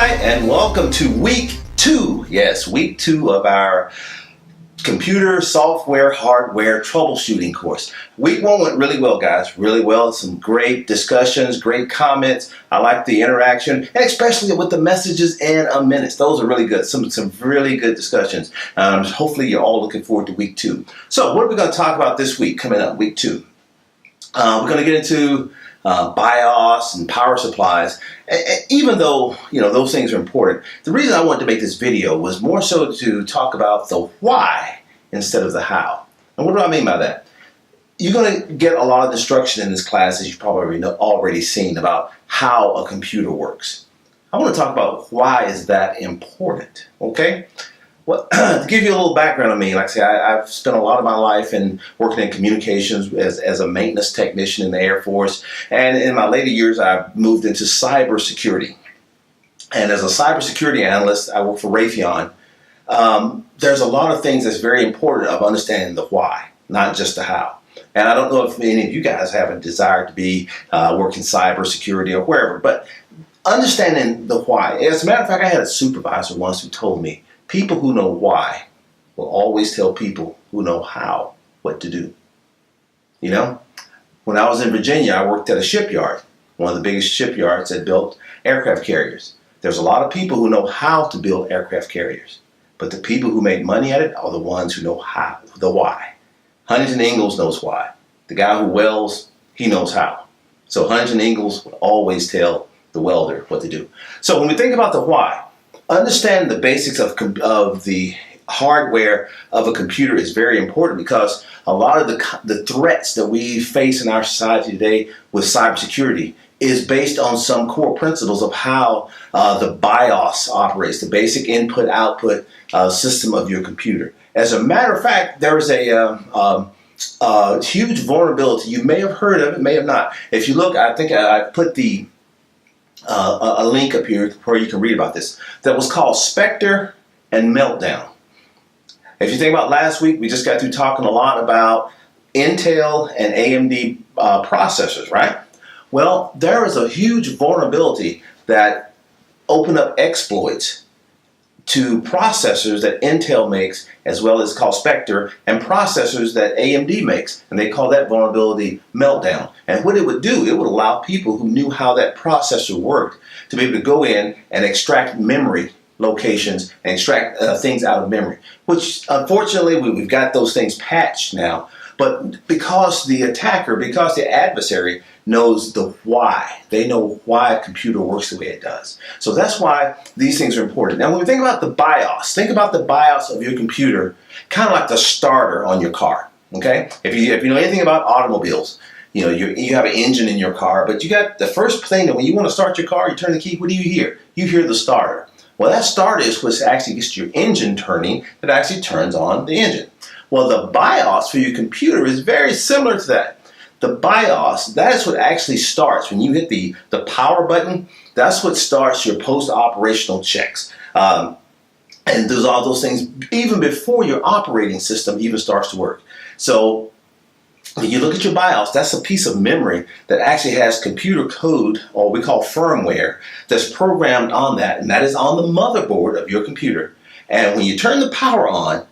Hi, and welcome to week 2. Yes, week 2 of our computer, software, hardware troubleshooting course. Week 1 went really well, guys. Really well. Some great discussions, great comments. I like the interaction, and especially with the messages and minutes. Those are really good. Some really good discussions. Hopefully, you're all looking forward to week 2. So, what are we going to talk about this week coming up, week 2? We're going to get into BIOS and power supplies. Even though those things are important, the reason I wanted to make this video was more so to talk about the why instead of the how. And what do I mean by that? You're going to get a lot of instruction in this class, as you've probably already seen, about how a computer works. I want to talk about why is that important. Okay. Well, to give you a little background on me, like I say, I've spent a lot of my life working in communications as a maintenance technician in the Air Force. And in my later years, I moved into cybersecurity. And as a cybersecurity analyst, I work for Raytheon. There's a lot of things that's very important of understanding the why, not just the how. And I don't know if any of you guys have a desire to be working cybersecurity or wherever, but understanding the why. As a matter of fact, I had a supervisor once who told me, people who know why will always tell people who know how what to do. When I was in Virginia, I worked at a shipyard, one of the biggest shipyards that built aircraft carriers. There's a lot of people who know how to build aircraft carriers, but the people who make money at it are the ones who know how, the why. Huntington Ingalls knows why. The guy who welds, he knows how. So Huntington Ingalls will always tell the welder what to do. So when we think about the why, understanding the basics of the hardware of a computer is very important, because a lot of the threats that we face in our society today with cybersecurity is based on some core principles of how the BIOS operates, the basic input-output system of your computer. As a matter of fact, there is a huge vulnerability. You may have heard of it, may have not. If you look, I think I put a link up here where you can read about this, that was called Spectre and Meltdown. If you think about last week, we just got through talking a lot about Intel and AMD processors, right? Well, there is a huge vulnerability that opened up exploits to processors that Intel makes, as well as called Spectre, and processors that AMD makes, and they call that vulnerability Meltdown. And what it would do, it would allow people who knew how that processor worked to be able to go in and extract memory locations and extract things out of memory, which unfortunately we've got those things patched now. But because the attacker, because the adversary knows the why, they know why a computer works the way it does. So that's why these things are important. Now, when we think about the BIOS, think about the BIOS of your computer, kind of like the starter on your car. Okay, if you know anything about automobiles, you have an engine in your car, but you got the first thing that when you want to start your car, you turn the key. What do you hear? You hear the starter. Well, that starter is what actually gets your engine turning. That actually turns on the engine. Well, the BIOS for your computer is very similar to that. The BIOS, that is what actually starts. When you hit the power button, that's what starts your post-operational checks. And does all those things even before your operating system even starts to work. So when you look at your BIOS, that's a piece of memory that actually has computer code, or we call firmware, that's programmed on that, and that is on the motherboard of your computer. And when you turn the power on,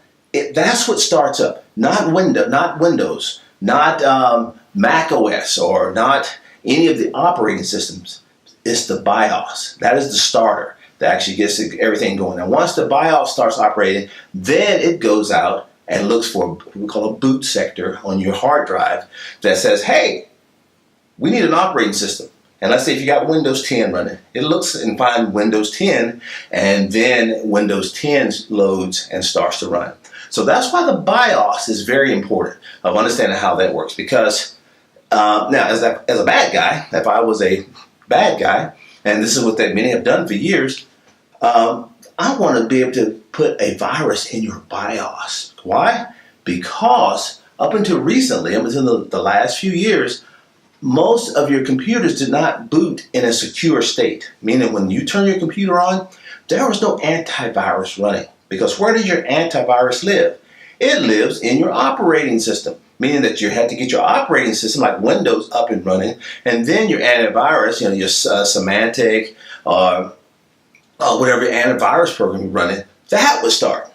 that's what starts up, not Windows, not Mac OS, or not any of the operating systems. It's the BIOS. That is the starter that actually gets everything going. And once the BIOS starts operating, then it goes out and looks for what we call a boot sector on your hard drive that says, hey, we need an operating system. And let's say if you got Windows 10 running, it looks and finds Windows 10, and then Windows 10 loads and starts to run. So that's why the BIOS is very important of understanding how that works. Because now, as a bad guy, if I was a bad guy, and this is what many have done for years, I want to be able to put a virus in your BIOS. Why? Because up until recently, up until the last few years, most of your computers did not boot in a secure state. Meaning when you turn your computer on, there was no antivirus running. Because where does your antivirus live? It lives in your operating system. Meaning that you had to get your operating system like Windows up and running, and then your antivirus, your Symantec, whatever antivirus program you're running, that would start.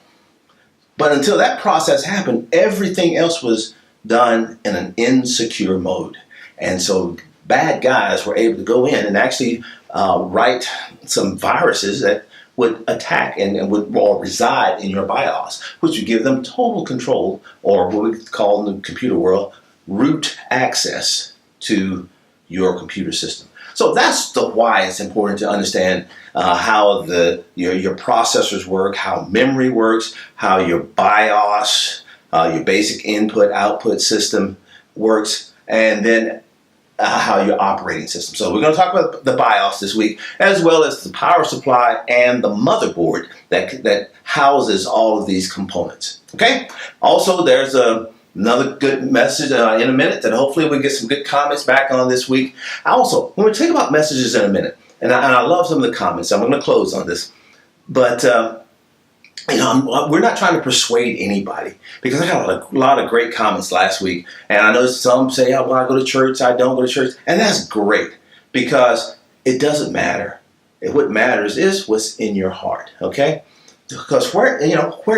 But until that process happened, everything else was done in an insecure mode. And so bad guys were able to go in and actually write some viruses that would attack and would all reside in your BIOS, which would give them total control, or what we call in the computer world, root access to your computer system. So that's the why it's important to understand how your processors work, how memory works, how your BIOS, your basic input-output system works, and then how your operating system. So we're going to talk about the BIOS this week, as well as the power supply and the motherboard that houses all of these components. Okay? Also, there's another good message in a minute that hopefully we'll get some good comments back on this week. Also, when we talk about messages in a minute, and I love some of the comments, I'm going to close on this, but we're not trying to persuade anybody, because I got a lot of great comments last week, and I know some say, oh, well, I go to church, I don't go to church, and that's great, because it doesn't matter. What matters is what's in your heart, okay? Because where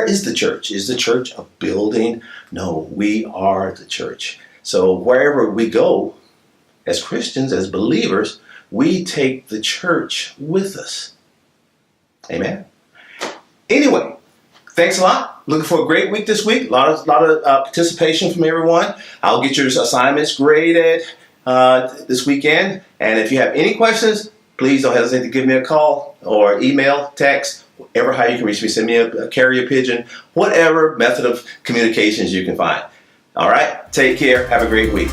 is the church? Is the church a building? No, we are the church. So wherever we go, as Christians, as believers, we take the church with us. Amen. Anyway, thanks a lot. Looking for a great week this week. A lot of participation from everyone. I'll get your assignments graded this weekend. And if you have any questions, please don't hesitate to give me a call or email, text, whatever how you can reach me. Send me a carrier pigeon, whatever method of communications you can find. All right. Take care. Have a great week.